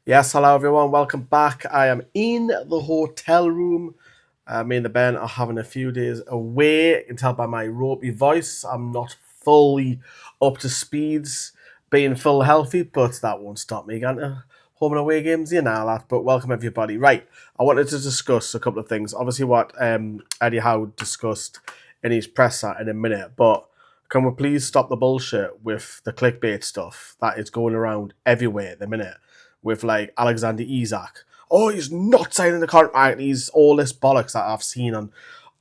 Yes, hello everyone, welcome back. I am in the hotel room. Me and the Ben are having a few days away. You can tell by my ropey voice, I'm not fully up to speeds, being full healthy, but that won't stop me going to home and away games, you know that. But welcome everybody. Right, I wanted to discuss a couple of things. Obviously, what Eddie Howe discussed in his presser in a minute, but can we please stop the bullshit with the clickbait stuff that is going around everywhere at the minute? With like Alexander Isak. Oh, he's not signing the contract. He's all this bollocks that I've seen on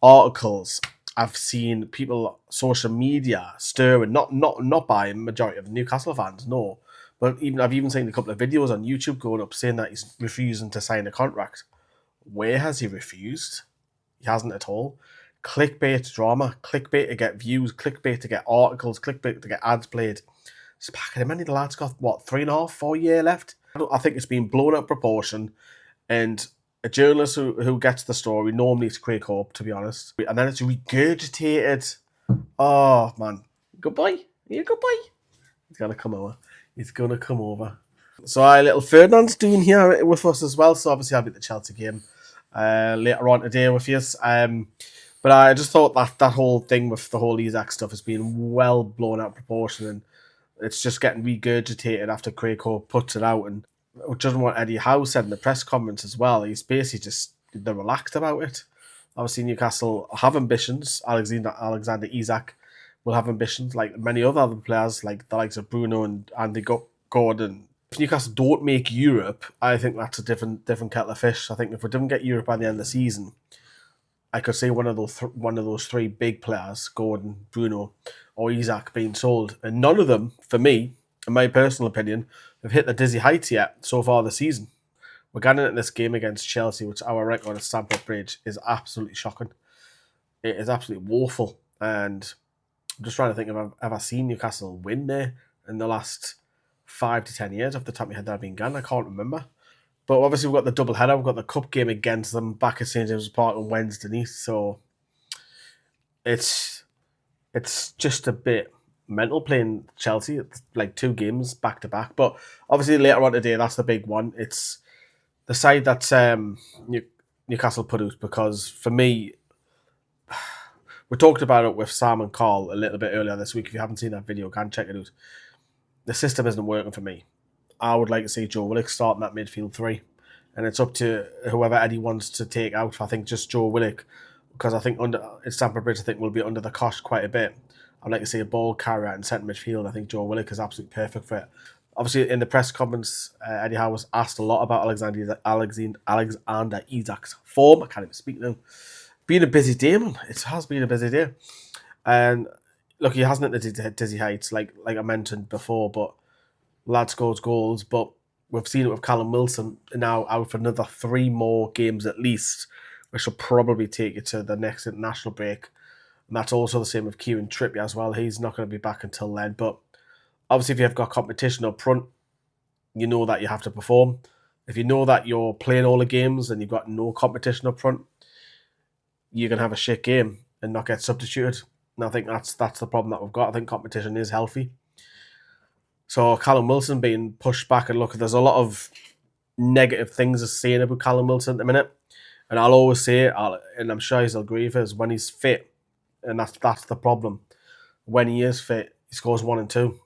articles. I've seen people social media stirring, not by a majority of Newcastle fans, no. But I've even seen a couple of videos on YouTube going up saying that he's refusing to sign a contract. Where has he refused? He hasn't at all. Clickbait drama, clickbait to get views, clickbait to get articles, clickbait to get ads played. It's packing him in. The lad's got, what, 3.5, 4 year left? I think it's been blown out of proportion. And a journalist who gets the story, normally it's Craig Hope, to be honest. And then it's regurgitated. Oh, man. Goodbye. Yeah, goodbye. He's going to come over. He's going to come over. So, little Ferdinand's doing here with us as well. So, obviously, I'll be at the Chelsea game later on today with you. But I just thought that whole thing with the whole Isak stuff has been well blown out of proportion. And it's just getting regurgitated after Craig Hope puts it out. And just what Eddie Howe said in the press conference as well, he's basically just, they're relaxed about it. Obviously, Newcastle have ambitions. Alexander Isak will have ambitions, like many other players, like the likes of Bruno and Andy Gordon. If Newcastle don't make Europe, I think that's a different kettle of fish. I think if we didn't get Europe by the end of the season, I could see one of those three big players, Gordon, Bruno, or Isak, being sold, and none of them, for me, in my personal opinion, have hit the dizzy heights yet so far this season. We're getting into this game against Chelsea, which our record at Stamford Bridge is absolutely shocking. It is absolutely woeful, and I'm just trying to think if I've ever seen Newcastle win there in the last 5 to 10 years. Off the top of my head, that I've been gone, I can't remember. But obviously, we've got the double header. We've got the cup game against them back at St James's Park on Wednesday night. So it's just a bit mental playing Chelsea. It's like 2 games back to back. But obviously, later on today, that's the big one. It's the side that Newcastle put out, because for me, we talked about it with Sam and Carl a little bit earlier this week. If you haven't seen that video, can check it out. The system isn't working for me. I would like to see Joe Willock starting that midfield 3. And it's up to whoever Eddie wants to take out. I think just Joe Willock, because I think at Stamford Bridge, I think we'll be under the cosh quite a bit. I'd like to see a ball carrier in centre midfield. I think Joe Willock is absolutely perfect for it. Obviously, in the press conference, Eddie Howe was asked a lot about Alexander Isak's form. I can't even speak now. Been a busy day, man. It has been a busy day. And look, he hasn't hit the dizzy heights like I mentioned before, but lad scores goals. But we've seen it with Callum Wilson now out for another 3 more games at least, which will probably take you to the next international break. And that's also the same with Kieran Trippier as well. He's not going to be back until then. But obviously, if you've got competition up front, you know that you have to perform. If you know that you're playing all the games and you've got no competition up front, you're going to have a shit game and not get substituted. And I think that's the problem that we've got. I think competition is healthy. So Callum Wilson being pushed back, and look, there's a lot of negative things to saying about Callum Wilson at the minute. And I'll always say it, and I'm sure he'll agree with us, when he's fit, and that's the problem. When he is fit, he scores 1 and 2.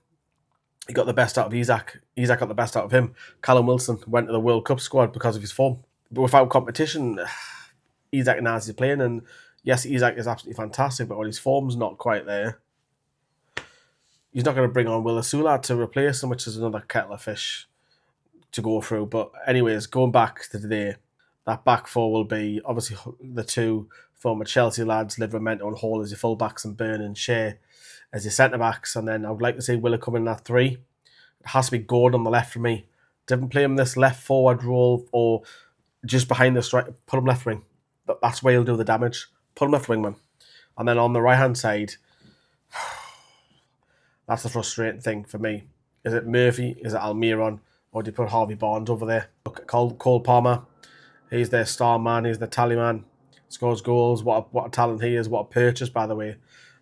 He got the best out of Isak. Isak got the best out of him. Callum Wilson went to the World Cup squad because of his form. But without competition, Isak knows he's playing, and yes, Isak is absolutely fantastic, but when his form's not quite there, he's not going to bring on Will Asula to replace him, which is another kettle of fish to go through. But anyways, going back to today, that back 4 will be obviously the 2 former Chelsea lads, Livramento and Hall as your fullbacks, and Byrne and Shea as your centre-backs. And then I would like to see Willock come in that 3. It has to be Gordon on the left for me. Didn't play him this left forward role or just behind the strike. Put him left wing. That's where he'll do the damage. Put him left wing, man. And then on the right-hand side, that's the frustrating thing for me. Is it Murphy? Is it Almiron? Or do you put Harvey Barnes over there? Look at Cole Palmer. He's their star man. He's the tally man. Scores goals. What a talent he is. What a purchase, by the way.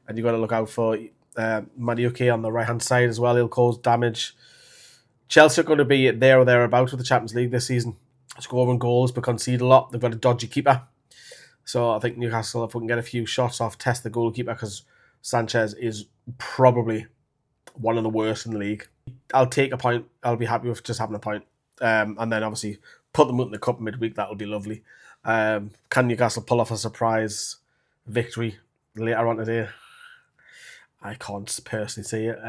And you've got to look out for Madueke on the right-hand side as well. He'll cause damage. Chelsea are going to be there or thereabouts with the Champions League this season. Scoring goals, but concede a lot. They've got a dodgy keeper. So I think Newcastle, if we can get a few shots off, test the goalkeeper, because Sanchez is probably one of the worst in the league. I'll take a point. I'll be happy with just having a point. And then obviously put them up in the cup midweek. That'll be lovely. Can Newcastle pull off a surprise victory later on today? I can't personally see it.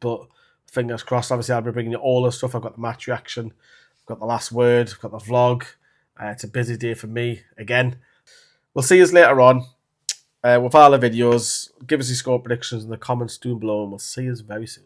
But fingers crossed. Obviously, I'll be bringing you all the stuff. I've got the match reaction. I've got the last word. I've got the vlog. It's a busy day for me again. We'll see you later on with all the videos. Give us your score predictions in the comments down below, and we'll see you very soon.